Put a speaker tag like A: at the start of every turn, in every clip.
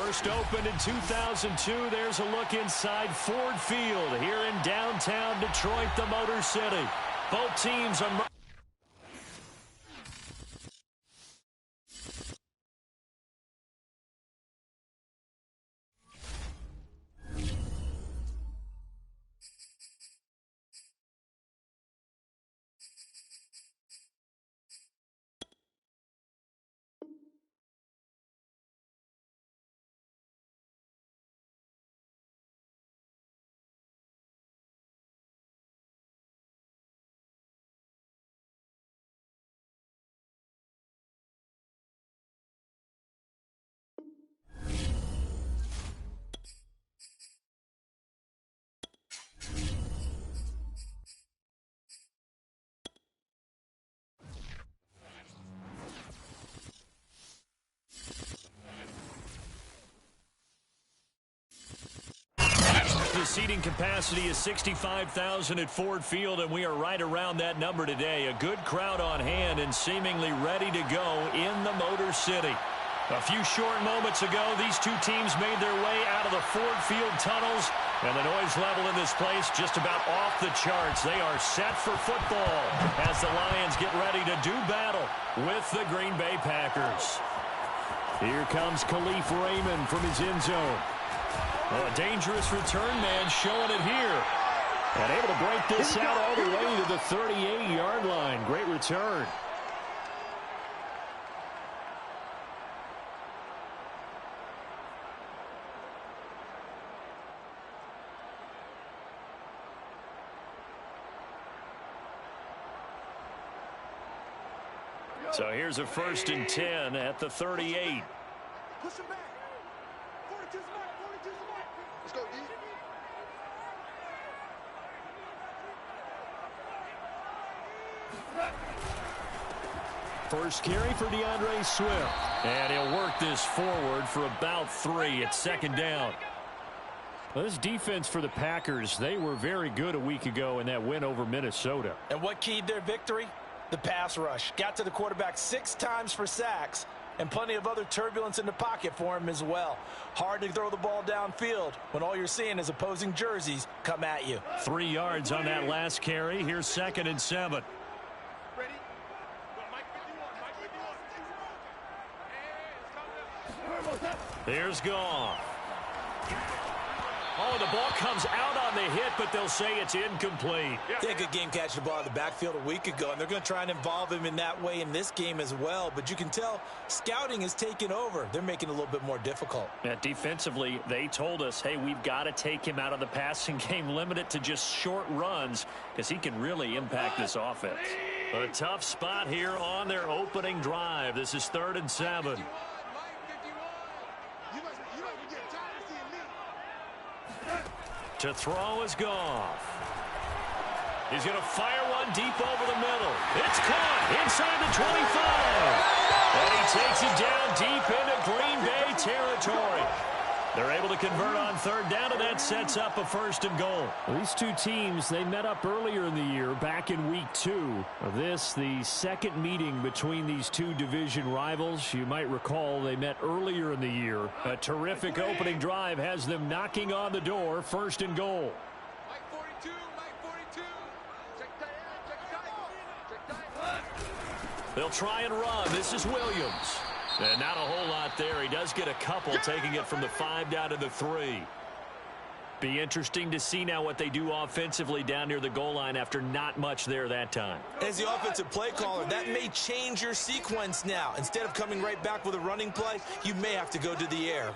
A: First opened in 2002. There's a look inside Ford Field here in downtown Detroit, the Motor City. Both teams are... The seating capacity is 65,000 at Ford Field, and we are right around that number today. A good crowd on hand and seemingly ready to go in the Motor City. A few short moments ago, these two teams made their way out of the Ford Field tunnels, and the noise level in this place just about off the charts. They are set for football as the Lions get ready to do battle with the Green Bay Packers. Here comes Khalif Raymond from his end zone. Well, a dangerous return man showing it here. And able to break this out all the way to the 38-yard line. Great return. So here's a 1st and 10 at the 38.
B: Push him back. 42's mark. 42's mark. Let's go, D.
A: First carry for DeAndre Swift. And he'll work this forward for about 3 at 2nd down. Well, this defense for the Packers, they were very good a week ago in that win over Minnesota.
C: And what keyed their victory? The pass rush. Got to the quarterback 6 times for sacks. And plenty of other turbulence in the pocket for him as well. Hard to throw the ball downfield when all you're seeing is opposing jerseys come at you.
A: 3 yards on that last carry. Here's 2nd and 7.
B: Ready?
A: Here's Goff. Oh, the ball comes out on the hit, but they'll say it's incomplete.
C: They had a good game catching the ball in the backfield a week ago, and they're going to try and involve him in that way in this game as well. But you can tell scouting is taking over. They're making it a little bit more difficult.
A: Yeah, defensively, they told us, hey, we've got to take him out of the passing game, limit it to just short runs, because he can really impact this offense. A tough spot here on their opening drive. This is 3rd and 7. To throw is Goff. He's going to fire one deep over the middle. It's caught inside the 25. And he takes it down deep into Green Bay territory. They're able to convert on 3rd down, and that sets up a 1st and goal. Well, these two teams, they met up earlier in the year, back in week 2. This, the second meeting between these two division rivals. You might recall they met earlier in the year. A terrific opening drive has them knocking on the door, 1st and goal.
B: Mike 42, Mike 42. Check tight.
A: They'll try and run. This is Williams. And not a whole lot there. He does get a couple, taking it from the 5 down to the 3. Be interesting to see now what they do offensively down near the goal line after not much there that time.
C: As the offensive play caller, that may change your sequence now. Instead of coming right back with a running play, you may have to go to the air.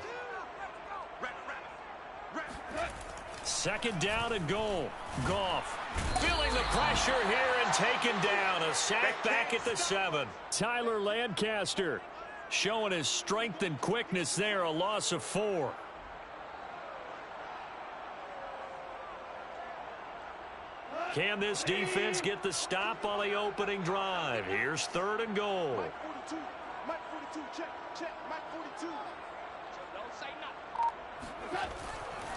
A: 2nd down and goal. Goff feeling the pressure here and taken down. A sack back at the 7. Tyler Lancaster showing his strength and quickness there. A loss of 4. Can this defense get the stop on the opening drive? Here's 3rd and goal.
B: Mike 42. Mike 42. Check. Mike 42. Don't say nothing.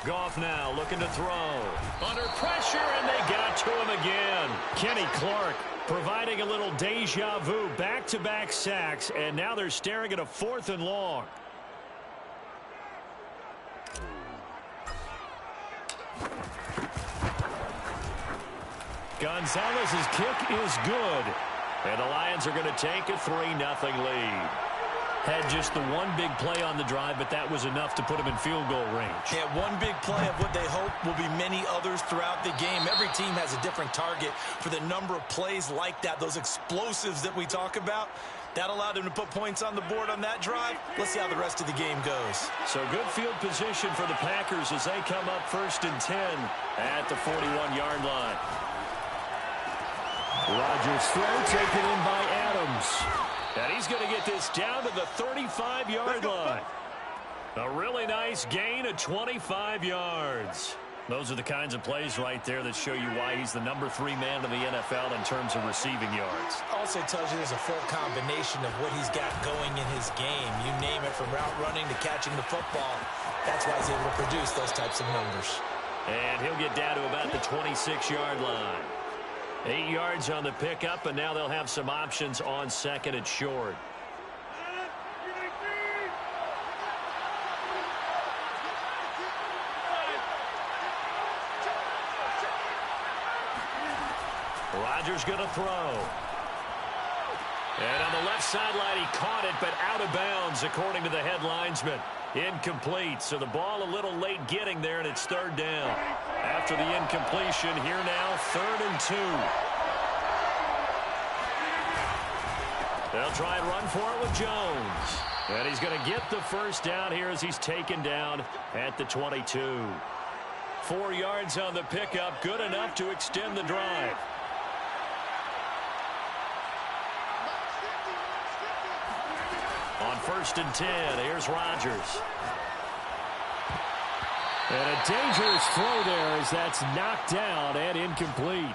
A: Goff now looking to throw. Under pressure, and they got to him again. Kenny Clark providing a little deja vu. Back-to-back sacks, and now they're staring at a 4th and long. Gonzalez's kick is good. And the Lions are going to take a 3-0 lead. Had just the one big play on the drive, but that was enough to put them in field goal range.
C: Yeah, one big play of what they hope will be many others throughout the game. Every team has a different target for the number of plays like that, those explosives that we talk about. That allowed them to put points on the board on that drive. Let's see how the rest of the game goes.
A: So good field position for the Packers as they come up 1st and 10 at the 41-yard line. Rodgers throw taken in by Adams. And he's going to get this down to the 35-yard line. A really nice gain of 25 yards. Those are the kinds of plays right there that show you why he's the number 3 man in the NFL in terms of receiving yards.
C: Also tells you there's a full combination of what he's got going in his game. You name it, from route running to catching the football. That's why he's able to produce those types of numbers.
A: And he'll get down to about the 26-yard line. 8 yards on the pickup, and now they'll have some options on 2nd and short. Rodgers going to throw. And on the left sideline, he caught it, but out of bounds, according to the head linesman. Incomplete, so the ball a little late getting there, and it's 3rd down. After the incompletion, here now, 3rd and 2. They'll try and run for it with Jones. And he's going to get the 1st down here as he's taken down at the 22. 4 yards on the pickup, good enough to extend the drive. On 1st and 10, here's Rodgers. And a dangerous throw there as that's knocked down and incomplete.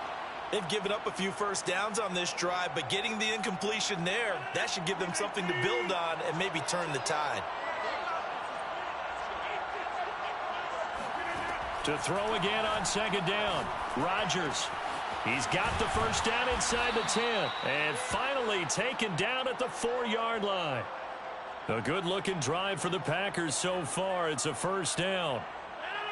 C: They've given up a few 1st downs on this drive, but getting the incompletion there, that should give them something to build on and maybe turn the tide.
A: To throw again on 2nd down, Rodgers. He's got the 1st down inside the 10. And finally taken down at the 4-yard line. A good-looking drive for the Packers so far. It's a 1st down.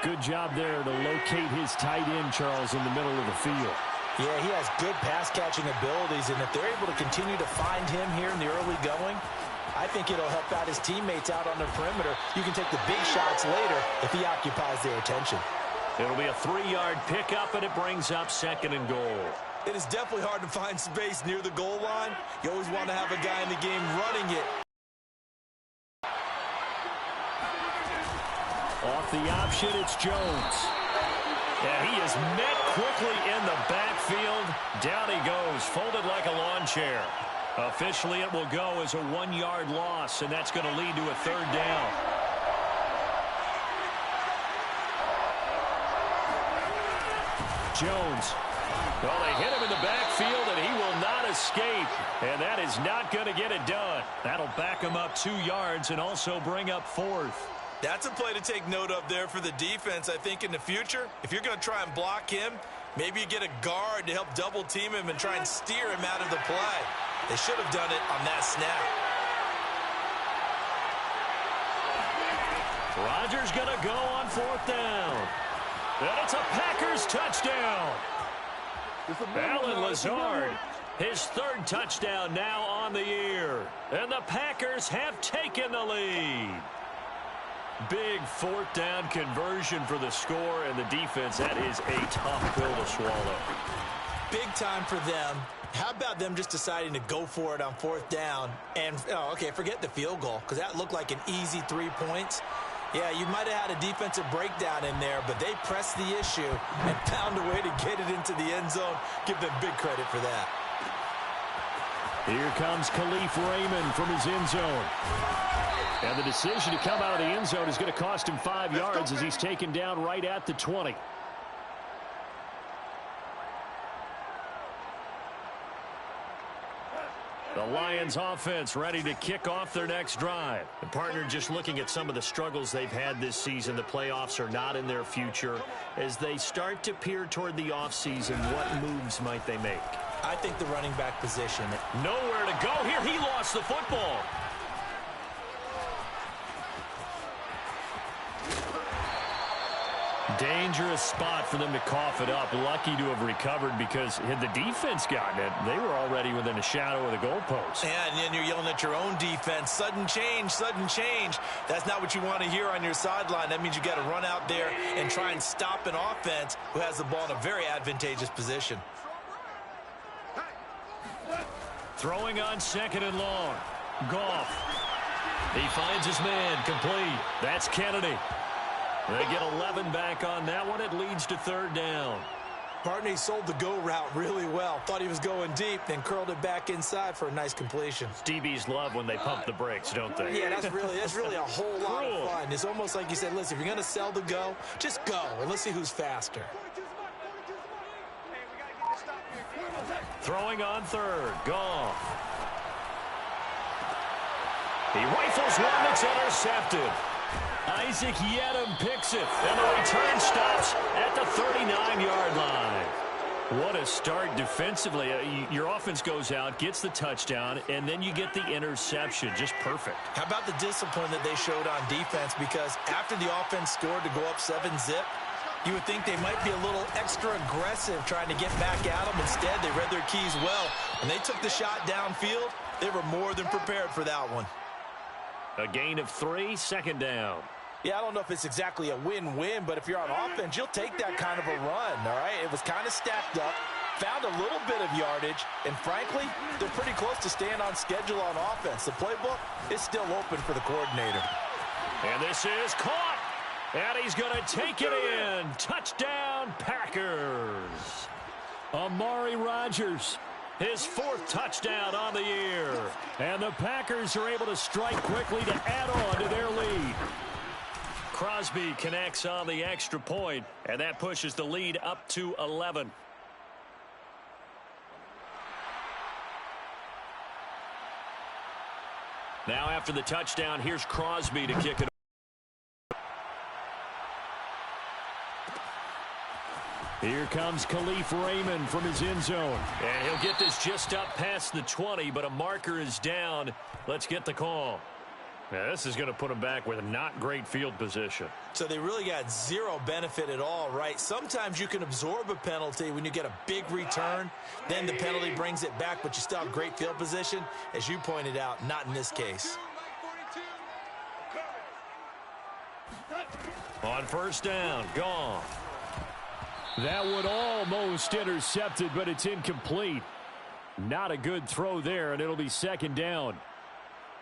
A: Good job there to locate his tight end, Charles, in the middle of the field.
C: Yeah, he has good pass-catching abilities, and if they're able to continue to find him here in the early going, I think it'll help out his teammates out on the perimeter. You can take the big shots later if he occupies their attention.
A: It'll be a 3-yard pickup, and it brings up 2nd and goal.
C: It is definitely hard to find space near the goal line. You always want to have a guy in the game running it.
A: Off the option, it's Jones. And he is met quickly in the backfield. Down he goes, folded like a lawn chair. Officially, it will go as a 1-yard loss, and that's going to lead to a 3rd down. Jones. Well, they hit him in the backfield, and he will not escape. And that is not going to get it done. That'll back him up 2 yards and also bring up 4th.
C: That's a play to take note of there for the defense. I think in the future, if you're going to try and block him, maybe you get a guard to help double team him and try and steer him out of the play. They should have done it on that snap.
A: Rodgers going to go on 4th down. And it's a Packers touchdown. Allen Lazard, his 3rd touchdown now on the year. And the Packers have taken the lead. Big 4th down conversion for the score, and the defense, that is a tough pill to swallow.
C: Big time for them. How about them just deciding to go for it on 4th down? And, okay, forget the field goal, because that looked like an easy 3 points. Yeah, you might have had a defensive breakdown in there, but they pressed the issue and found a way to get it into the end zone. Give them big credit for that.
A: Here comes Khalif Raymond from his end zone. And the decision to come out of the end zone is going to cost him 5 yards as he's taken down right at the 20. The Lions offense ready to kick off their next drive. The partner just looking at some of the struggles they've had this season. The playoffs are not in their future. As they start to peer toward the offseason, what moves might they make?
C: I think the running back position.
A: Nowhere to go here. He lost the football. Dangerous spot for them to cough it up. Lucky to have recovered, because had the defense gotten it, they were already within a shadow of the goalpost.
C: Yeah, and then you're yelling at your own defense. Sudden change, sudden change. That's not what you want to hear on your sideline. That means you got to run out there and try and stop an offense who has the ball in a very advantageous position.
A: Throwing on 2nd and long. Goff. He finds his man, complete. That's Kennedy. They get 11 back on that one. It leads to 3rd down.
C: Partney sold the go route really well. Thought he was going deep, then curled it back inside for a nice completion.
A: DBs love when they pump the brakes, don't they?
C: Yeah, that's really a whole lot of fun. It's almost like you said, listen, if you're going to sell the go, just go, and let's see who's faster.
A: Throwing on 3rd. Goff. He rifles one that's intercepted. Isaac Yiadom picks it, and the return stops at the 39-yard line. What a start defensively. Your offense goes out, gets the touchdown, and then you get the interception. Just perfect. How about the discipline that they showed on defense? Because after the offense scored to go up 7-zip, you would think they might be a little extra aggressive trying to get back at them. Instead, they read their keys well. When they took the shot downfield, they were more than prepared for that one. A gain of 3, 2nd down. Yeah, I don't know if it's exactly a win-win, but if you're on offense, you'll take that kind of a run, all right? It was kind of stacked up, found a little bit of yardage, and frankly, they're pretty close to staying on schedule on offense. The playbook is still open for the coordinator. And this is caught, and he's going to take it in. Touchdown, Packers. Amari Rodgers, his 4th touchdown on the year. And the Packers are able to strike quickly to add on to their lead. Crosby connects on the extra point, and that pushes the lead up to 11. Now after the touchdown, here's Crosby to kick it. Here comes Khalif Raymond from his end zone. And he'll get this just up past the 20, but a marker is down. Let's get the call. Now, this is going to put them back with a not great field position. So they really got zero benefit at all, right? Sometimes you can absorb a penalty when you get a big return. Then the penalty brings it back, but you still have great field position. As you pointed out, not in this case. On 1st down, gone. That one almost intercepted, but it's incomplete. Not a good throw there, and it'll be 2nd down.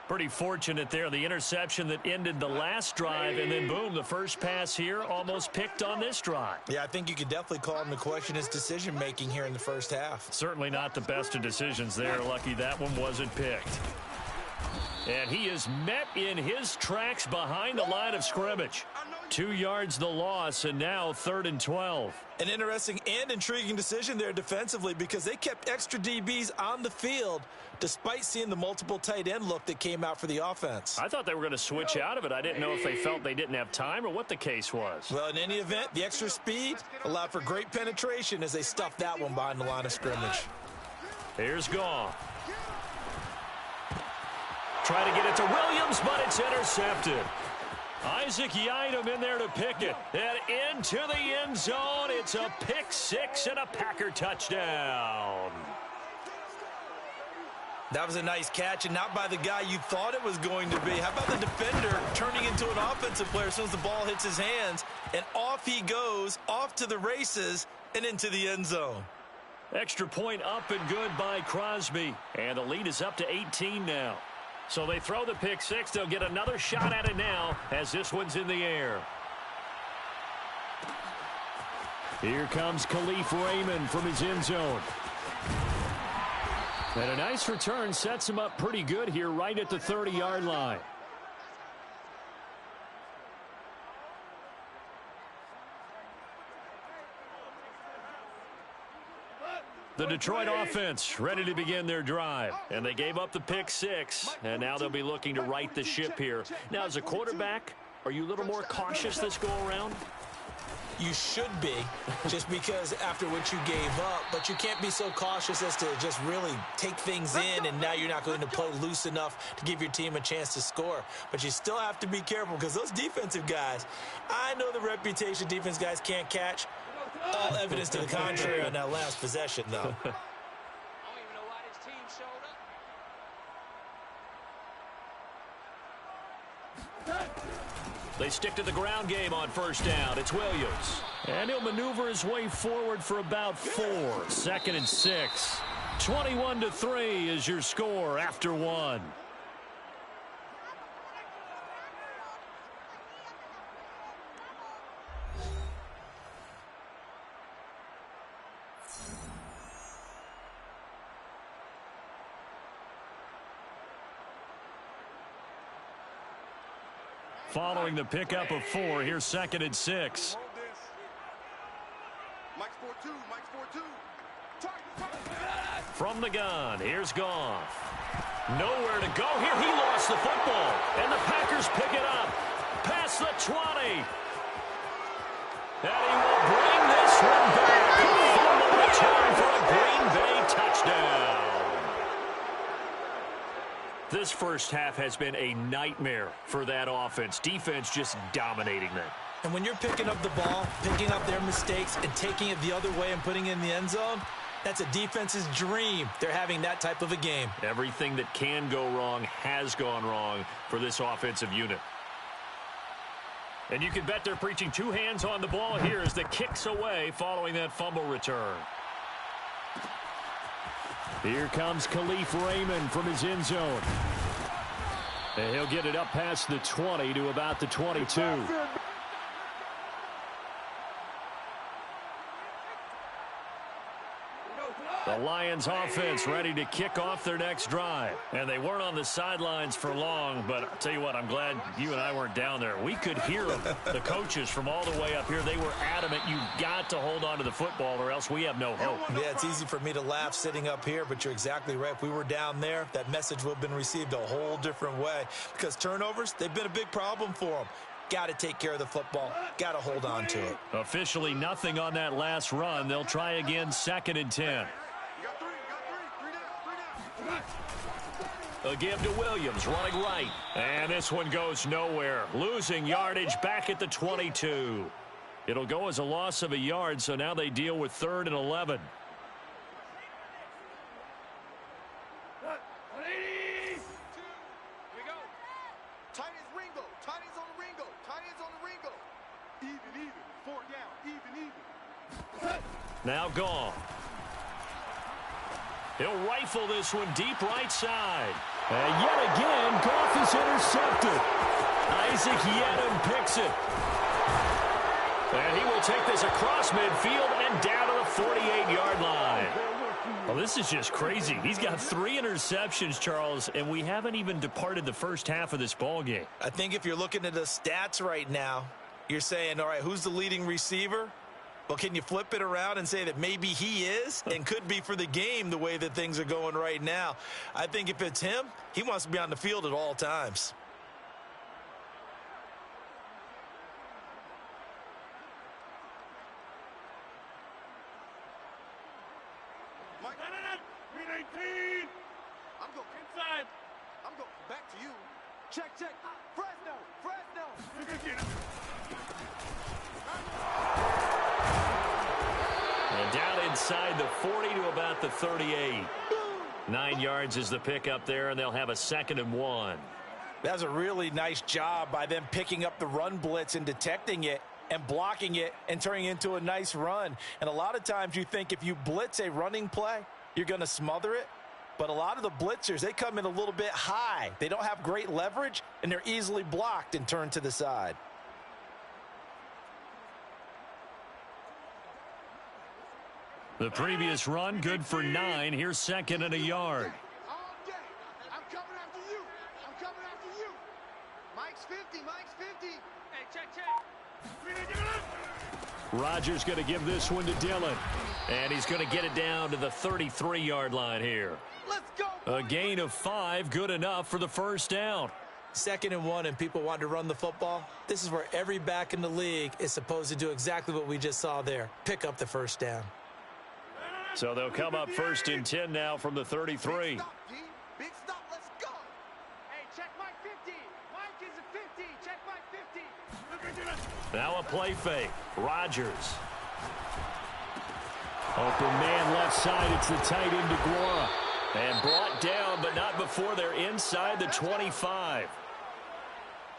A: Pretty fortunate there, the interception that ended the last drive, and then boom, the first pass here almost picked on this drive. Yeah, I think you could definitely call him to question his decision-making here in the first half. Certainly not the best of decisions there. Lucky that one wasn't picked. And he is met in his tracks behind the line of scrimmage. 2 yards the loss, and now 3rd and 12. An interesting and intriguing decision there defensively, because they kept extra DBs on the field despite seeing the multiple tight end look that came out for the offense. I thought they were going to switch out of it. I didn't know if they felt they didn't have time or what the case was. Well, in any event, the extra speed allowed for great penetration as they stuffed that one behind the line of scrimmage. Here's Goff. Try to get it to Williams, but it's intercepted. Isaac Yiadom in there to pick it. And into the end zone. It's a pick 6 and a Packer touchdown. That was a nice catch, and not by the guy you thought it was going to be. How about the defender turning into an offensive player as soon as the ball hits his hands, and off he goes, off to the races, and into the end zone. Extra point up and good by Crosby, and the lead is up to 18 now. So they throw the pick 6. They'll get another shot at it now as this one's in the air. Here comes Khalif Raymond from his end zone. And a nice return sets him up pretty good here right at the 30-yard line. The Detroit offense ready to begin their drive. And they gave up the pick 6. And now they'll be looking to right the ship here. Now, as a quarterback, are you a little more cautious this go around?
C: You should be, just because after what you gave up, but you can't be so cautious as to just really take things in, and now you're not going to play loose enough to give your team a chance to score. But you still have to be careful because those defensive guys, I know the reputation defense guys can't catch. All evidence to the contrary on that last possession, though.
A: They stick to the ground game on first down. It's Williams. And he'll maneuver his way forward for about 4. 2nd and 6. 21-3 is your score after 1. Following the pickup of 4, here's 2nd and 6. From the gun, here's Goff. Nowhere to go here. He lost the football, and the Packers pick it up. Past the 20. And he will bring this one back. From the return for a Green Bay touchdown. This first half has been a nightmare for that offense. Defense just dominating them.
C: And when you're picking up the ball, picking up their mistakes, and taking it the other way and putting it in the end zone, that's a defense's dream. They're having that type of a game.
A: Everything that can go wrong has gone wrong for this offensive unit. And you can bet they're preaching 2 hands on the ball here as the kick's away following that fumble return. Here comes Khalif Raymond from his end zone. And he'll get it up past the 20 to about the 22. The Lions offense ready to kick off their next drive. And they weren't on the sidelines for long, but I'll tell you what, I'm glad you and I weren't down there. We could hear them, the coaches from all the way up here. They were adamant, you've got to hold on to the football or else we have no hope.
C: Yeah, it's easy for me to laugh sitting up here, but you're exactly right. If we were down there, that message would have been received a whole different way. Because turnovers, they've been a big problem for them. Got to take care of the football. Got to hold on to it.
A: Officially nothing on that last run. They'll try again 2nd and 10. A give to Williams, running right. And this one goes nowhere. Losing yardage back at the 22. It'll go as a loss of a yard, so now they deal with 3rd and 11. Now gone. He'll rifle this one deep right side. And yet again, Goff is intercepted. Isaac Yiadom picks it. And he will take this across midfield and down to the 48-yard line. Well, this is just crazy. He's got 3 interceptions, Charles, and we haven't even departed the first half of this ball game.
C: I think if you're looking at the stats right now, you're saying, all right, who's the leading receiver? Well, can you flip it around and say that maybe he is and could be for the game the way that things are going right now? I think if it's him, he wants to be on the field at all times.
B: Mike, 319. I'm going inside. I'm going back to you. Check. Fresno.
A: And down inside the 40 to about the 38. 9 yards is the pickup there, and they'll have a 2nd and 1.
C: That was a really nice job by them picking up the run blitz and detecting it and blocking it and turning it into a nice run. And a lot of times you think if you blitz a running play, you're going to smother it. But a lot of the blitzers, they come in a little bit high. They don't have great leverage, and they're easily blocked and turned to the side.
A: The previous run, good for 9. Here's 2nd and a yard.
B: All day. I'm coming after you. Mike's 50. Hey, check.
A: Rodgers going to give this one to Dillon. And he's going to get it down to the 33-yard line here.
B: Let's go.
A: A gain of 5, good enough for the first down.
C: 2nd and 1 and people want to run the football, this is where every back in the league is supposed to do exactly what we just saw there, pick up the first down.
A: So they'll come up 1st and 10 now from the 33.
B: Big stop, D. Big stop. Let's go.
D: Hey, check Mike 50. Mike is a 50. Check Mike 50.
A: Now a play fake. Rodgers. Open man left side. It's the tight end DeGuara. And brought down, but not before they're inside the 25.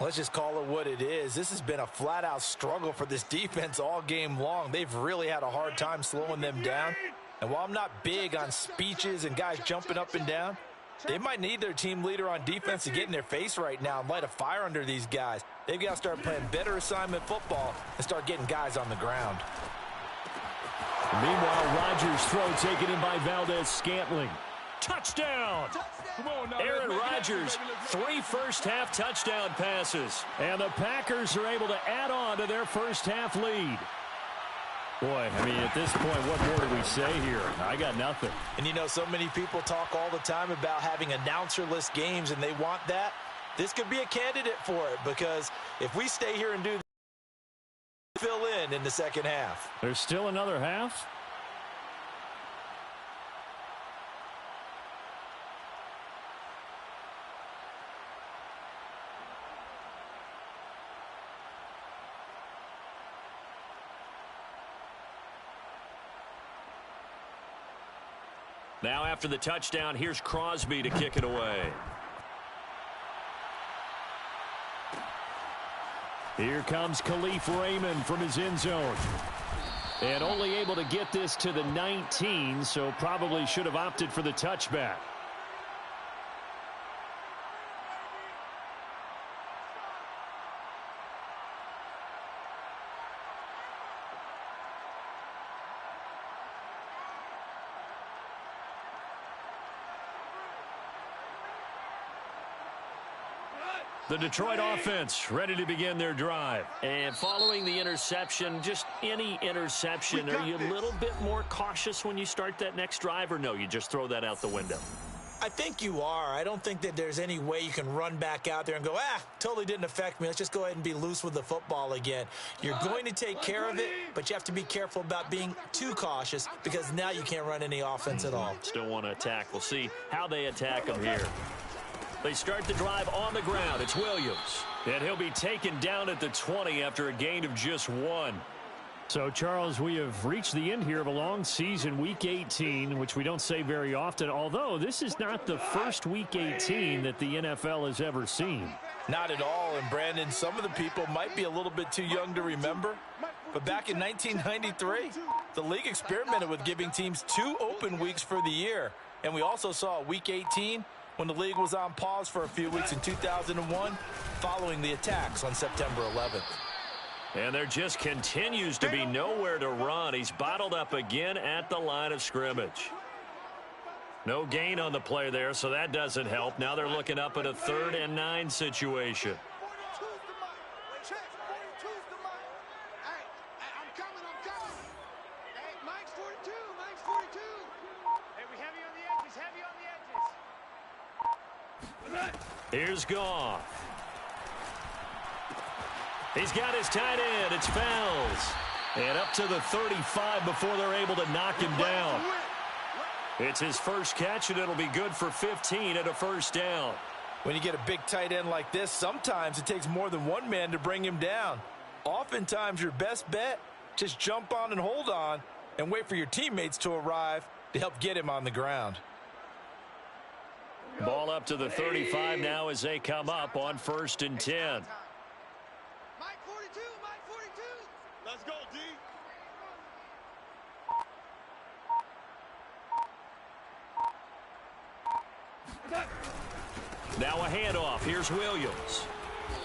C: Let's just call it what it is. This has been a flat-out struggle for this defense all game long. They've really had a hard time slowing them down. And while I'm not big on speeches and guys jumping up and down, they might need their team leader on defense to get in their face right now and light a fire under these guys. They've got to start playing better assignment football and start getting guys on the ground.
A: Meanwhile, Rodgers' throw taken in by Valdez-Scantling. Touchdown! Aaron Rodgers, 3 first-half touchdown passes. And the Packers are able to add on to their first-half lead. Boy, I mean, at this point, what more do we say here? I got nothing.
C: And, you know, so many people talk all the time about having announcer-less games, and they want that. This could be a candidate for it, because if we stay here and do this, fill in the second half.
A: There's still another half? Now after the touchdown, here's Crosby to kick it away. Here comes Khalif Raymond from his end zone. And only able to get this to the 19, so probably should have opted for the touchback. The Detroit offense ready to begin their drive. And following the interception, just any interception, are you a little bit more cautious when you start that next drive, or no, you just throw that out the window?
C: I think you are. I don't think that there's any way you can run back out there and go, totally didn't affect me. Let's just go ahead and be loose with the football again. You're going to take care of it, but you have to be careful about being too cautious because now you can't run any offense at all.
A: Still want to attack. We'll see how they attack them here. They start the drive on the ground. It's Williams. And he'll be taken down at the 20 after a gain of just 1. So, Charles, we have reached the end here of a long season, Week 18, which we don't say very often, although this is not the first Week 18 that the NFL has ever seen.
C: Not at all. And, Brandon, some of the people might be a little bit too young to remember, but back in 1993, the league experimented with giving teams 2 open weeks for the year. And we also saw Week 18 when the league was on pause for a few weeks in 2001 following the attacks on September 11th.
A: And there just continues to be nowhere to run. He's bottled up again at the line of scrimmage. No gain on the play there, so that doesn't help. Now they're looking up at a 3rd and 9 situation. Here's Goff. He's got his tight end. It's Fells. And up to the 35 before they're able to knock him down. It's his first catch, and it'll be good for 15 at a first down.
C: When you get a big tight end like this, sometimes it takes more than one man to bring him down. Oftentimes, your best bet, just jump on and hold on and wait for your teammates to arrive to help get him on the ground.
A: Ball up to the 35 now as they come up on 1st and 10.
B: Mike 42, Mike 42. Let's go, D.
A: Now a handoff. Here's Williams.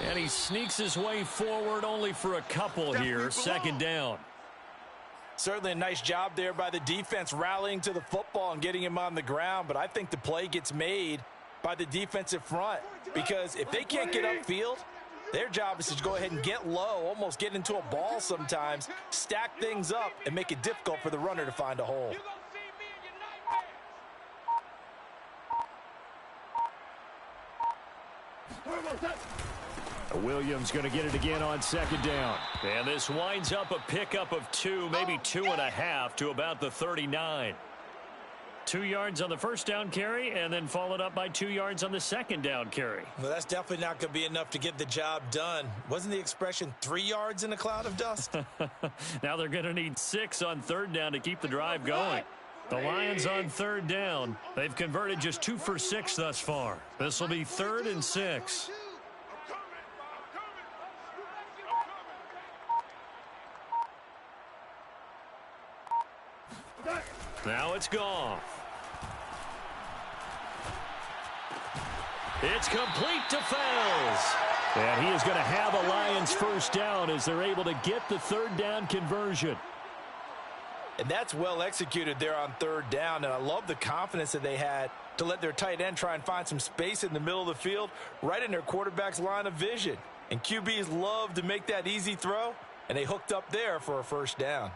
A: And he sneaks his way forward only for a couple here. 2nd down.
C: Certainly a nice job there by the defense rallying to the football and getting him on the ground, but I think the play gets made by the defensive front because if they can't get upfield, their job is to go ahead and get low, almost get into a ball sometimes, stack things up, and make it difficult for the runner to find a hole.
A: Williams going to get it again on second down. And this winds up a pickup of 2, maybe 2.5 to about the 39. 2 yards on the first down carry, and then followed up by 2 yards on the second down carry.
C: Well, that's definitely not going to be enough to get the job done. Wasn't the expression 3 yards in a cloud of dust?
A: Now they're going to need 6 on third down to keep the drive going. The Lions on third down. They've converted just 2 for 6 thus far. This will be 3rd and 6. Now it's Goff. It's complete to Fells. And he is going to have a Lions first down as they're able to get the third down conversion.
C: And that's well executed there on third down. And I love the confidence that they had to let their tight end try and find some space in the middle of the field, right in their quarterback's line of vision. And QBs love to make that easy throw, and they hooked up there for a first down.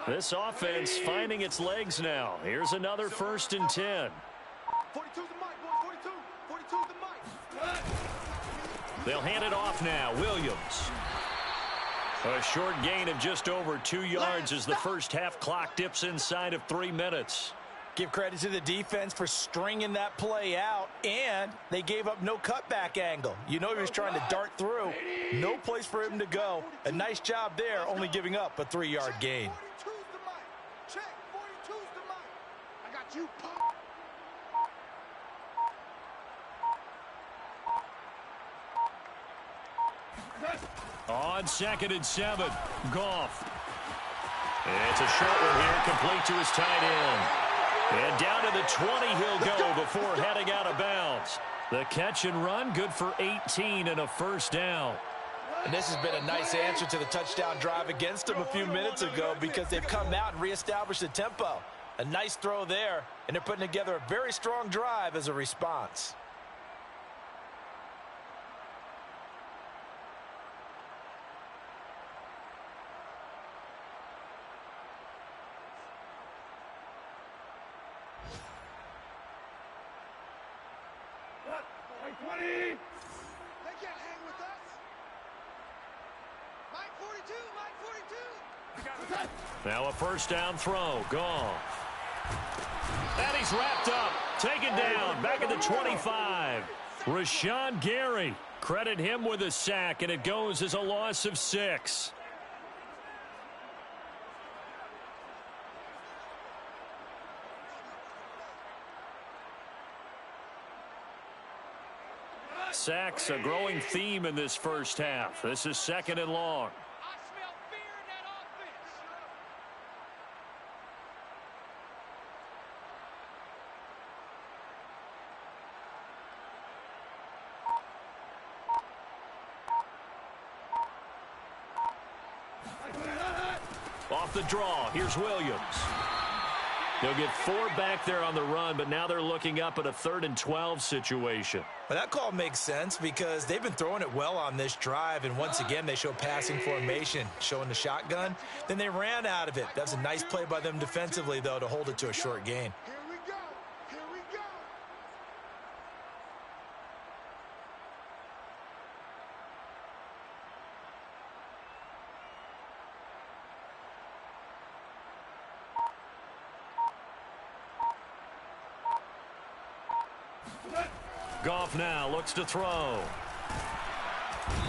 A: This offense finding its legs now. Here's another 1st and 10.
B: 42's the mic, boy. 42's the mic.
A: They'll hand it off now. Williams. A short gain of just over 2 yards as the first half clock dips inside of 3 minutes.
C: Give credit to the defense for stringing that play out, and they gave up no cutback angle. You know he was trying to dart through. No place for him to go. A nice job there, only giving up a 3-yard gain.
B: 42's the mic. Check. 42's the mic. I got you, pop.
A: On 2nd and 7, Goff. It's a short one here, complete to his tight end. And down to the 20 he'll go before heading out of bounds. The catch and run, good for 18 and a first down.
C: And this has been a nice answer to the touchdown drive against them a few minutes ago because they've come out and reestablished the tempo. A nice throw there, and they're putting together a very strong drive as a response.
B: They can't hang with us. Mike 42, Mike 42.
A: Now a first down throw. Goff. And he's wrapped up. Taken down. Back at the 25. Rashawn Gary. Credit him with a sack, and it goes as a loss of 6. Sacks, a growing theme in this first half. This is 2nd and long.
D: I smell fear in that offense.
A: Off the draw, here's Williams. They'll get 4 back there on the run, but now they're looking up at a 3rd and 12 situation.
C: But that call makes sense because they've been throwing it well on this drive, and once again they show passing formation, showing the shotgun. Then they ran out of it. That's a nice play by them defensively, though, to hold it to a short gain.
B: Here we go. Here we go.
A: Goff now looks to throw.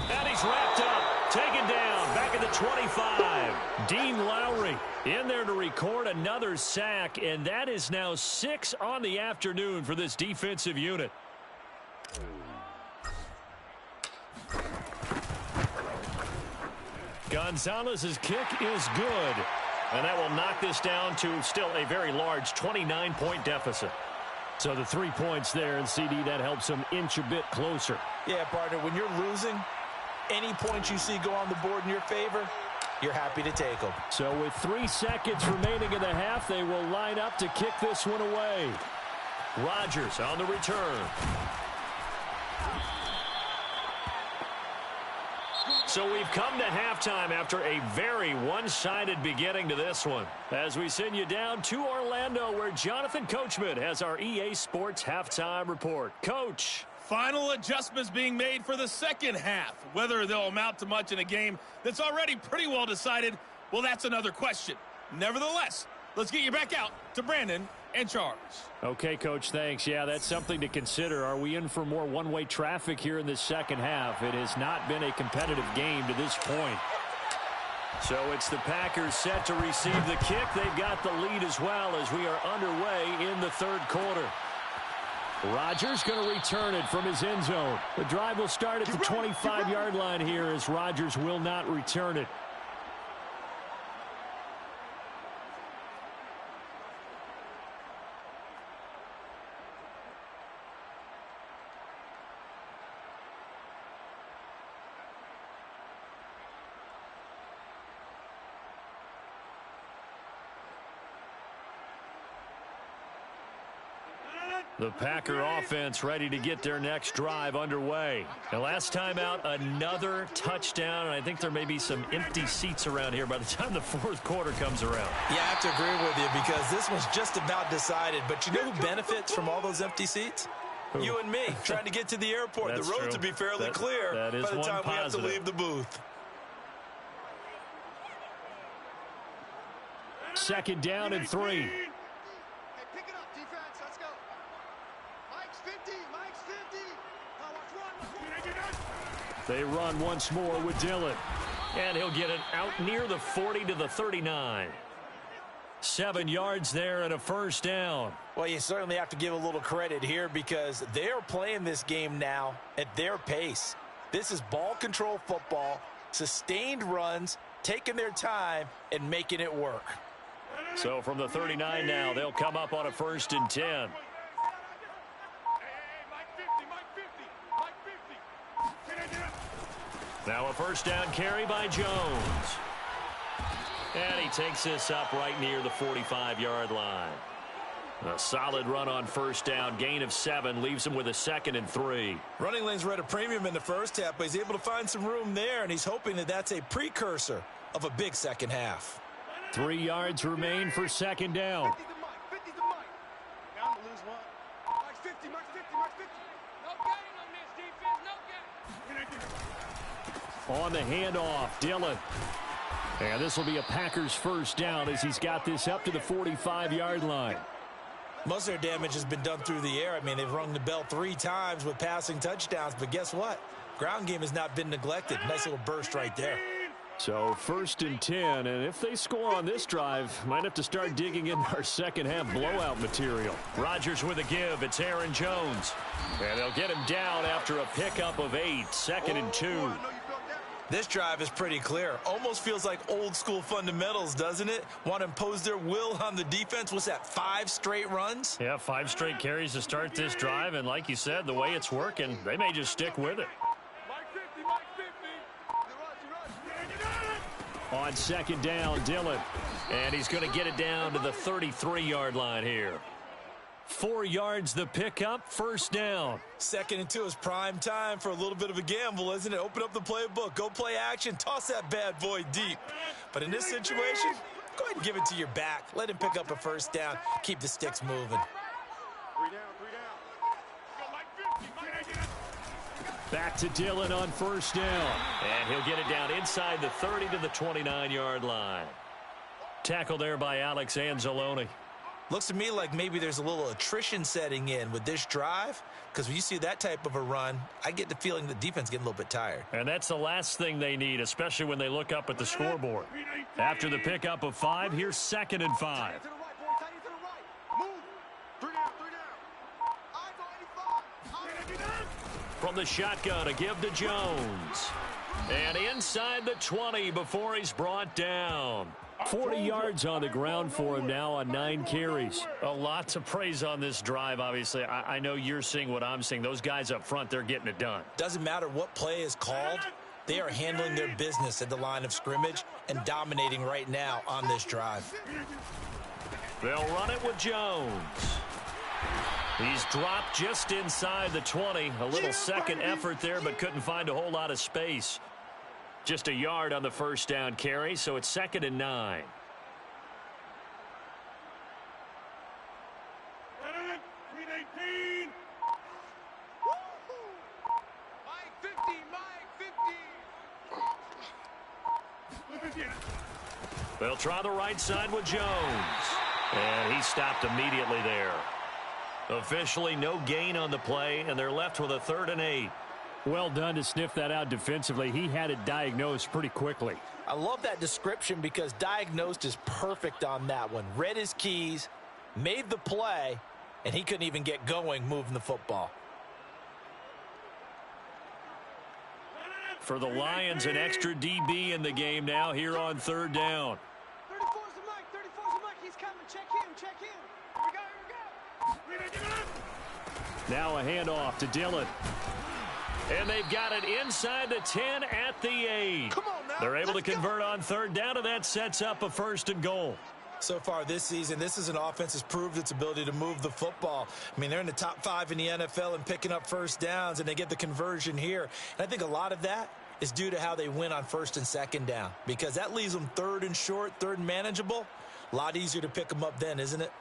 A: And he's wrapped up, taken down, back at the 25. Dean Lowry in there to record another sack, and that is now 6 on the afternoon for this defensive unit. Gonzalez's kick is good, and that will knock this down to still a very large 29-point deficit. So the 3 points there, and CD, that helps them inch a bit closer.
C: Yeah, partner, when you're losing, any points you see go on the board in your favor, you're happy to take them.
A: So with 3 seconds remaining in the half, they will line up to kick this one away. Rodgers on the return. So we've come to halftime after a very one-sided beginning to this one. As we send you down to Orlando, where Jonathan Coachman has our EA Sports halftime report. Coach.
E: Final adjustments being made for the second half. Whether they'll amount to much in a game that's already pretty well decided, well, that's another question. Nevertheless, let's get you back out to Brandon and Charles.
A: Okay, Coach, thanks. Yeah, that's something to consider. Are we in for more one-way traffic here in this second half? It has not been a competitive game to this point. So it's the Packers set to receive the kick. They've got the lead as well as we are underway in the third quarter. Rodgers going to return it from his end zone. The drive will start at the 25-yard line here as Rodgers will not return it. The Packer offense ready to get their next drive underway. And last time out, another touchdown. And I think there may be some empty seats around here by the time the fourth quarter comes around.
C: Yeah, I have to agree with you because this one's just about decided. But you know who benefits from all those empty seats? Who? You and me, trying to get to the airport. The road to be fairly clear by the time we have to leave the booth.
A: Second down and 3. They run once more with Dillon. And he'll get it out near the 40 to the 39. 7 yards there and a first down.
C: Well, you certainly have to give a little credit here because they're playing this game now at their pace. This is ball control football, sustained runs, taking their time and making it work.
A: So from the 39 now, they'll come up on a 1st and 10. Now a first down carry by Jones. And he takes this up right near the 45-yard line. A solid run on first down. Gain of 7 leaves him with a 2nd and 3.
C: Running lanes were at a premium in the first half, but he's able to find some room there, and he's hoping that that's a precursor of a big second half.
A: 3 yards remain for second down. On the handoff, Dillon. And this will be a Packers first down as he's got this up to the 45-yard line.
C: Most of their damage has been done through the air. I mean, they've rung the bell 3 times with passing touchdowns, but guess what? Ground game has not been neglected. Nice little burst right there.
A: So 1st and 10, and if they score on this drive, might have to start digging in our second half blowout material. Rodgers with a give. It's Aaron Jones. And they'll get him down after a pickup of 8. 2nd and 2.
C: This drive is pretty clear. Almost feels like old school fundamentals, doesn't it? Want to impose their will on the defense. What's that, 5 straight runs?
A: Yeah, 5 straight carries to start this drive. And like you said, the way it's working, they may just stick with it. On second down, Dillon. And he's going to get it down to the 33-yard line here. 4 yards the pickup, first down.
C: 2nd and 2 is prime time for a little bit of a gamble, isn't it? Open up the playbook, go play action, toss that bad boy deep. But in this situation, go ahead and give it to your back. Let him pick up a first down, keep the sticks moving.
B: 3 down.
A: Back to Dillon on first down. And he'll get it down inside the 30 to the 29-yard line. Tackle there by Alex Anzalone.
C: Looks to me like maybe there's a little attrition setting in with this drive, because when you see that type of a run, I get the feeling the defense getting a little bit tired.
A: And that's the last thing they need, especially when they look up at the scoreboard. After the pickup of 5, here's 2nd and 5. From the shotgun, a give to Jones. And inside the 20 before he's brought down. 40 yards on the ground for him now on 9 carries. A lot to praise on this drive, obviously. I know you're seeing what I'm seeing. Those guys up front, they're getting it done.
C: Doesn't matter what play is called. They are handling their business at the line of scrimmage and dominating right now on this drive.
A: They'll run it with Jones. He's dropped just inside the 20. A little second effort there, but couldn't find a whole lot of space. Just a yard on the first down carry, so it's 2nd and 9. They'll try the right side with Jones. And he stopped immediately there. Officially no gain on the play, and they're left with a 3rd and 8.
F: Well done to sniff that out defensively. He had it diagnosed pretty quickly.
C: I love that description because diagnosed is perfect on that one. Read his keys, made the play, and he couldn't even get going moving the football.
A: For the Lions, an extra DB in the game now here on 3rd down.
D: 34's the mic. 34's the mic. He's coming. Check him. Check him. Here we go.
F: Now a handoff to Dillon.
A: And they've got it inside the 10 at the 8.
B: Come on now.
A: They're able to convert on 3rd down, and that sets up a 1st and goal.
C: So far this season, this is an offense that's proved its ability to move the football. I mean, they're in the top 5 in the NFL and picking up first downs, and they get the conversion here. And I think a lot of that is due to how they win on 1st and 2nd down, because that leaves them 3rd and short, 3rd and manageable. A lot easier to pick them up then, isn't it?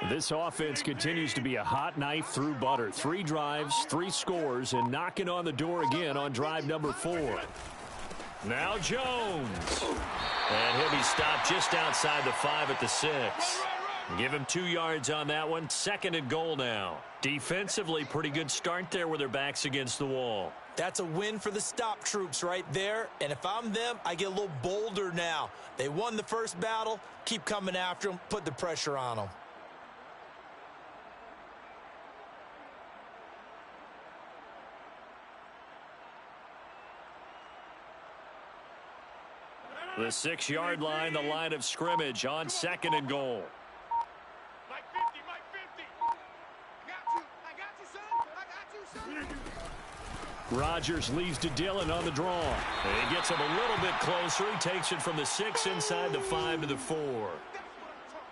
F: This offense continues to be a hot knife through butter. 3 drives, 3 scores, and knocking on the door again on drive number 4.
A: Now Jones. And he'll be stopped just outside the 5 at the 6. Give him 2 yards on that one. 2nd and goal now. Defensively, pretty good start there with their backs against the wall.
C: That's a win for the stop troops right there. And if I'm them, I get a little bolder now. They won the first battle. Keep coming after them. Put the pressure on them.
A: The 6-yard line, the line of scrimmage on 2nd and goal.
D: Mike 50, Mike 50. I got you, son. I got you, son.
F: Rodgers leads to Dillon on the draw.
A: And he gets him a little bit closer. He takes it from the 6 inside the 5 to the 4.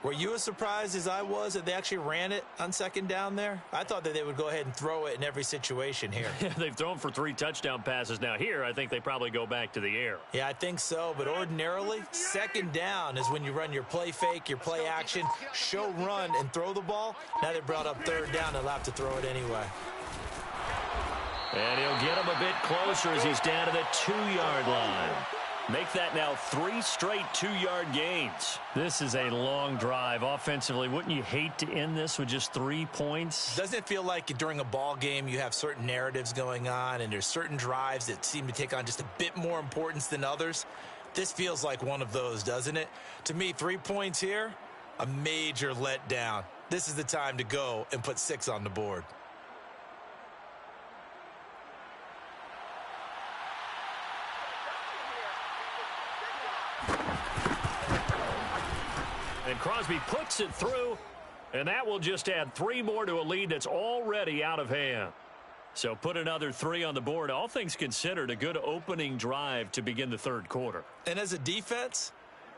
C: Were you as surprised as I was that they actually ran it on 2nd down there? I thought that they would go ahead and throw it in every situation here.
A: They've thrown for 3 touchdown passes. Now here, I think they probably go back to the air.
C: Yeah, I think so. But ordinarily, 2nd down is when you run your play fake, your play action, show run, and throw the ball. Now they brought up 3rd down. They'll have to throw it anyway.
A: And he'll get him a bit closer as he's down to the 2-yard line. Make that now 3 straight 2-yard gains. This is a long drive offensively. Wouldn't you hate to end this with just 3 points?
C: Doesn't it feel like during a ball game you have certain narratives going on and there's certain drives that seem to take on just a bit more importance than others? This feels like one of those, doesn't it? To me, 3 points here, a major letdown. This is the time to go and put 6 on the board.
A: And Crosby puts it through, and that will just add 3 more to a lead that's already out of hand. So put another 3 on the board. All things considered, a good opening drive to begin the 3rd quarter.
C: And as a defense,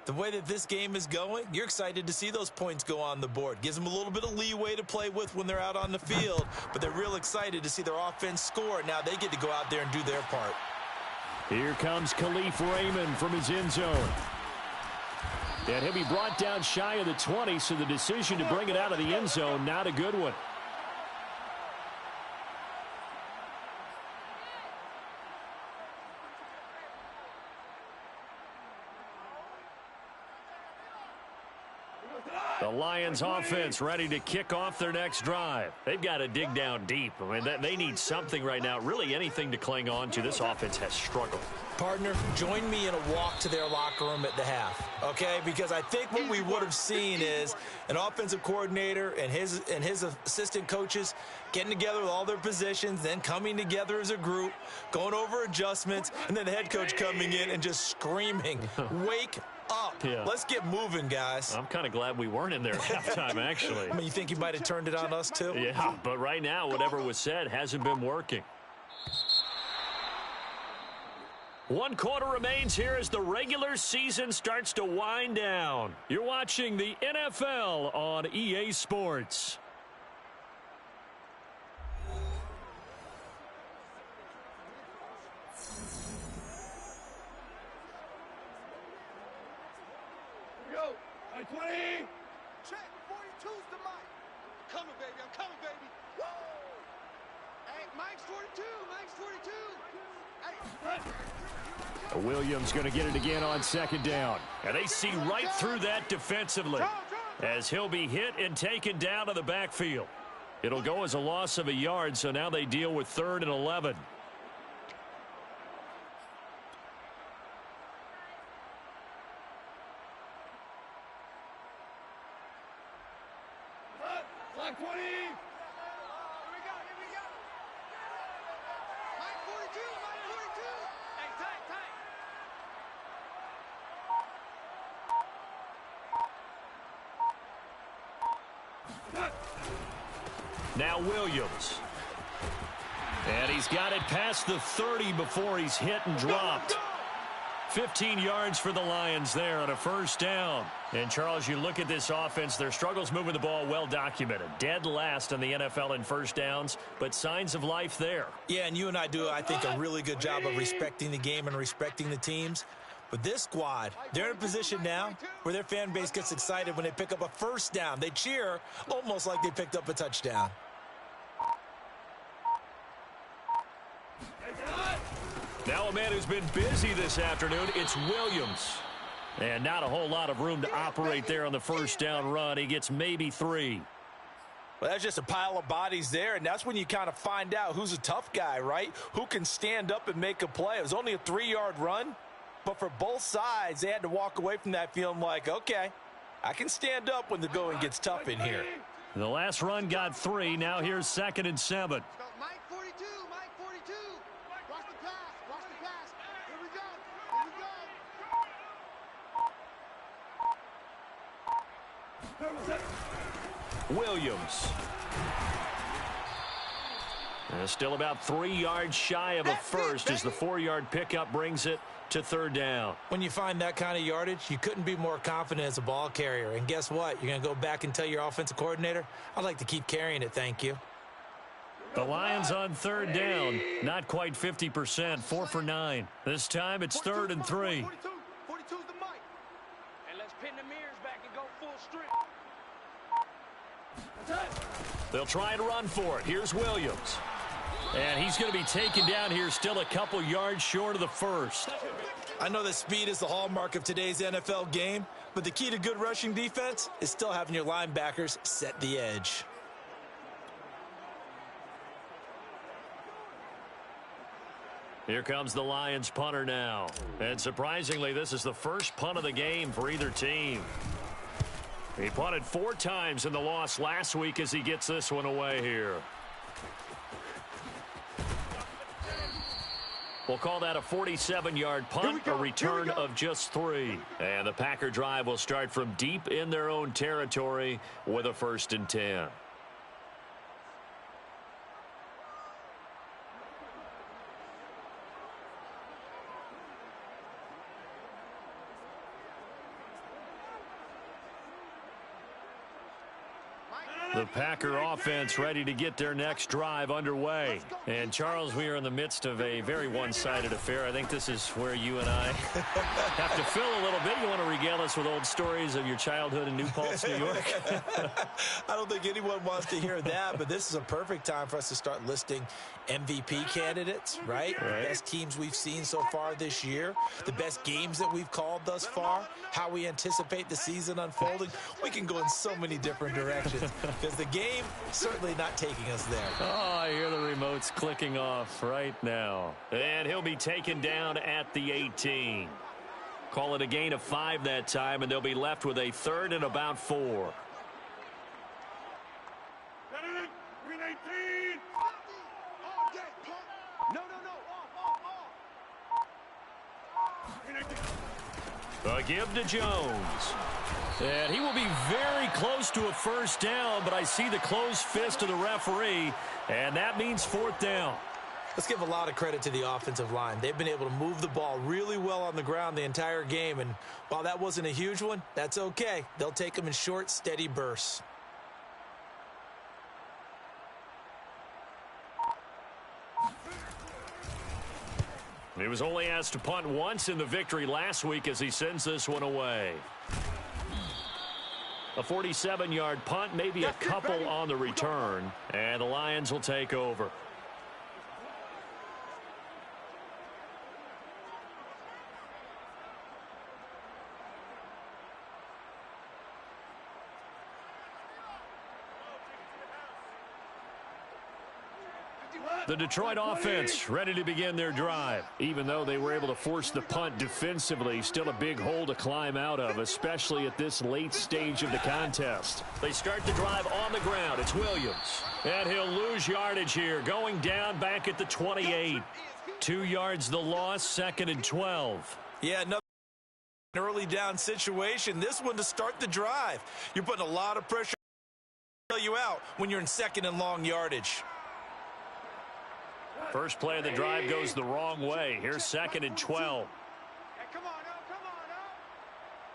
C: the way that this game is going, you're excited to see those points go on the board. Gives them a little bit of leeway to play with when they're out on the field, but they're real excited to see their offense score. Now they get to go out there and do their part.
F: Here comes Khalif Raymond from his end zone. And he'll be brought down shy of the 20, so the decision to bring it out of the end zone, not a good one.
A: The Lions offense ready to kick off their next drive. They've got to dig down deep. I mean, they need something right now, really anything to cling on to. This offense has struggled.
C: Partner, join me in a walk to their locker room at the half, okay? Because I think what we would have seen is an offensive coordinator and his assistant coaches getting together with all their positions, then coming together as a group, going over adjustments, and then the head coach coming in and just screaming, wake up.
A: Yeah.
C: Let's get moving, guys.
A: I'm kind of glad we weren't in there at halftime, actually.
C: I mean, you think you might have turned it on us, too?
A: Yeah, but right now, whatever was said hasn't been working.
F: 1 quarter remains here as the regular season starts to wind down. You're watching the NFL on EA Sports.
B: Go. 20. Check. 42's the mic. I'm coming, baby. I'm coming, baby. Woo! Hey, Mike's 42. Mike's 42. Hey.
F: Williams going to get it again on 2nd down. And they see right through that defensively as he'll be hit and taken down to the backfield. It'll go as a loss of a yard, so now they deal with 3rd and 11.
B: Flag 20. Here we go. Mike 42. Mike 42. Hey, tight.
F: Now Williams. And he's got it past the 30 before he's hit and dropped. 15 yards for the Lions there on a 1st down. And, Charles, you look at this offense, their struggles moving the ball well documented. Dead last in the NFL in 1st downs, but signs of life there.
C: Yeah, and you and I do, I think, a really good job of respecting the game and respecting the teams. But this squad, they're in a position now where their fan base gets excited when they pick up a 1st down. They cheer almost like they picked up a touchdown.
F: Now a man who's been busy this afternoon, it's Williams. And not a whole lot of room to operate there on the 1st down run. He gets maybe 3.
C: Well, that's just a pile of bodies there, and that's when you kind of find out who's a tough guy, right? Who can stand up and make a play. It was only a 3-yard run, but for both sides, they had to walk away from that feeling like, okay, I can stand up when the going gets tough in here.
F: The last run got 3. Now here's 2nd and 7.
B: Mike 42. Mike 42. Watch the pass. Watch the pass. Here we go.
F: Williams. And still about 3 yards shy of a first as the 4-yard pickup brings it to 3rd down.
C: When you find that kind of yardage, you couldn't be more confident as a ball carrier. And guess what? You're going to go back and tell your offensive coordinator, I'd like to keep carrying it, thank you.
F: The Lions on 3rd down, not quite 50%, 4 for 9. This time it's 3rd and 3.
B: 42's the mic. And let's pin the mirrors back and go full strength.
F: They'll try and run for it. Here's Williams. And he's going to be taken down here still a couple yards short of the 1st.
C: I know that speed is the hallmark of today's NFL game, but the key to good rushing defense is still having your linebackers set the edge.
F: Here comes the Lions punter now. And surprisingly, this is the first punt of the game for either team. He punted 4 times in the loss last week as he gets this one away here. We'll call that a 47-yard punt, a return of just 3. And the Packer drive will start from deep in their own territory with a 1st and 10. The Packer offense ready to get their next drive underway. And, Charles, we are in the midst of a very one-sided affair. I think this is where you and I have to fill a little bit. You want to regale us with old stories of your childhood in New Paltz, New York?
C: I don't think anyone wants to hear that, but this is a perfect time for us to start listing MVP candidates, right? The best teams we've seen so far this year, the best games that we've called thus far, how we anticipate the season unfolding. We can go in so many different directions because the game certainly not taking us there.
F: Oh, I hear the remotes clicking off right now. And he'll be taken down at the 18. Call it a gain of 5 that time, and they'll be left with a 3rd and about 4. A give to Jones. And he will be very close to a 1st down, but I see the closed fist of the referee, and that means 4th down.
C: Let's give a lot of credit to the offensive line. They've been able to move the ball really well on the ground the entire game, and while that wasn't a huge one, that's okay. They'll take them in short, steady bursts.
A: He was only asked to punt once in the victory last week as he sends this one away. A 47-yard punt, maybe a couple on the return, and the Lions will take over. The Detroit offense ready to begin their drive. Even though they were able to force the punt defensively, still a big hole to climb out of, especially at this late stage of the contest. They start the drive on the ground. It's Williams. And he'll lose yardage here, going down back at the 28. 2 yards the loss, 2nd and 12.
C: Yeah, another early down situation. This one to start the drive. You're putting a lot of pressure to bail you out when you're in 2nd and long yardage.
A: First play of the drive goes the wrong way. Here's 2nd and 12.
B: Hey, come on now, come on now.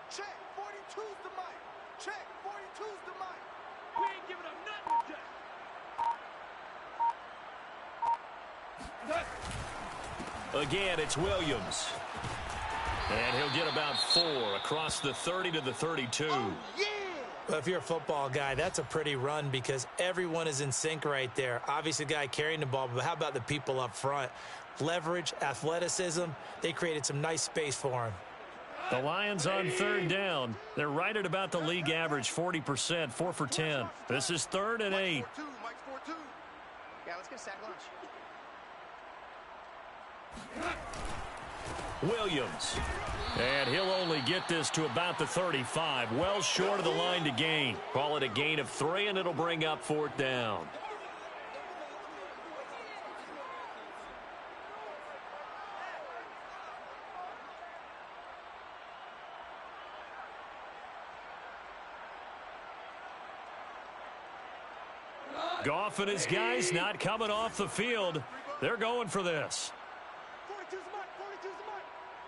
B: Check, 42's the mic. Check, 42's the mic. We ain't giving up
A: Again,
B: nothing today.
A: it's Williams. And he'll get about 4 across the 30 to the 32.
B: Oh, yeah.
C: Well, if you're a football guy, that's a pretty run because everyone is in sync right there. Obviously, the guy carrying the ball, but how about the people up front? Leverage, athleticism, they created some nice space for him.
A: The Lions on 3rd down. They're right at about the league average, 40%, 4 for 10. This is 3rd and 8.
B: Mike's 4-2. Yeah, let's get a sack lunch.
A: Williams. And he'll only get this to about the 35. Well short of the line to gain. Call it a gain of 3, and it'll bring up 4th down. Goff and his guys not coming off the field. They're going for this.
B: 42's the mic, 42's the mic.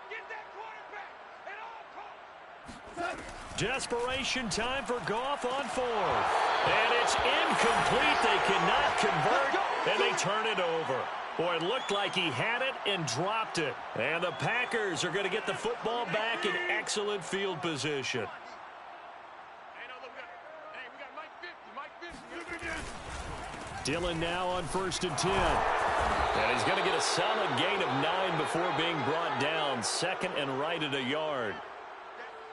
B: Get that quarterback at all costs.
A: Desperation time for Goff on 4th. And it's incomplete. They cannot convert, and they turn it over. Boy, it looked like he had it and dropped it. And the Packers are going to get the football back in excellent field position. Dillon now on 1st and 10. And he's going to get a solid gain of 9 before being brought down. 2nd and right at a yard.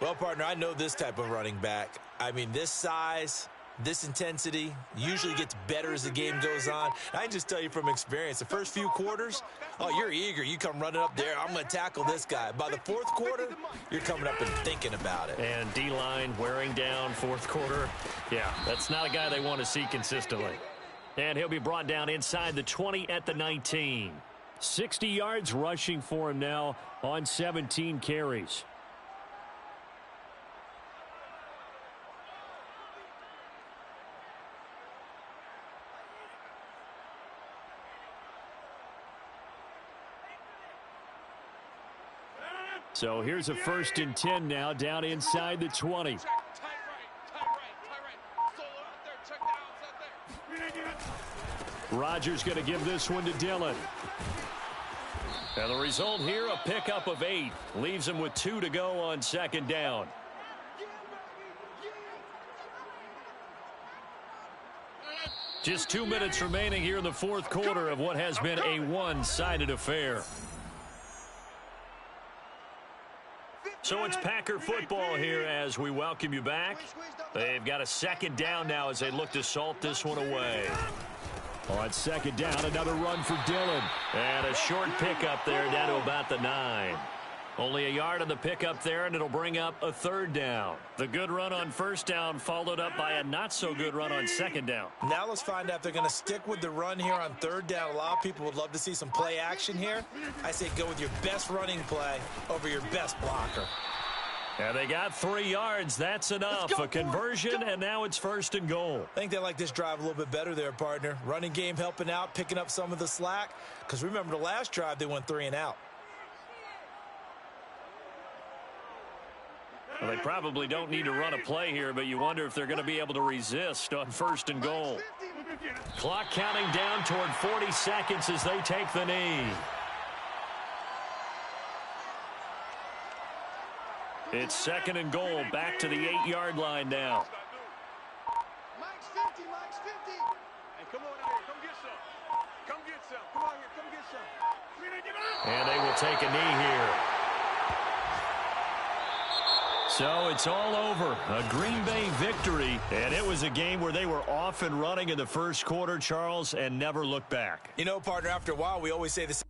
C: Well, partner, I know this type of running back. I mean, this size, this intensity usually gets better as the game goes on. I can just tell you from experience, the first few quarters, oh, you're eager. You come running up there, I'm going to tackle this guy. By the 4th quarter, you're coming up and thinking about it.
A: And D-line wearing down 4th quarter. Yeah, that's not a guy they want to see consistently. And he'll be brought down inside the 20 at the 19. 60 yards rushing for him now on 17 carries. So here's a 1st and 10 now down inside the 20. Rodgers going to give this one to Dillon. And the result here, a pickup of 8. Leaves him with 2 to go on 2nd down. Just 2 minutes remaining here in the 4th quarter of what has been a one-sided affair. So it's Packer football here as we welcome you back. They've got a 2nd down now as they look to salt this one away. On 2nd down, another run for Dillon. And a short pickup there down to about the 9. Only a yard on the pickup there, and it'll bring up a 3rd down. The good run on 1st down followed up by a not-so-good run on 2nd down.
C: Now let's find out if they're going to stick with the run here on 3rd down. A lot of people would love to see some play action here. I say go with your best running play over your best blocker.
A: And they got 3 yards. That's enough. A conversion, and now it's 1st and goal.
C: I think they like this drive a little bit better there, partner. Running game helping out, picking up some of the slack. Because remember, the last drive, they went 3 and out.
A: Well, they probably don't need to run a play here, but you wonder if they're going to be able to resist on 1st and goal. Clock counting down toward 40 seconds as they take the knee. It's 2nd and goal, back to the 8-yard line now.
B: Mike's 50, Mike's 50. Hey, come on out here, come get some. Come get some. Come on here, come get some.
A: And they will take a knee here. So it's all over. A Green Bay victory. And it was a game where they were off and running in the first quarter, Charles, and never looked back.
C: You know, partner, after a while, we always say this.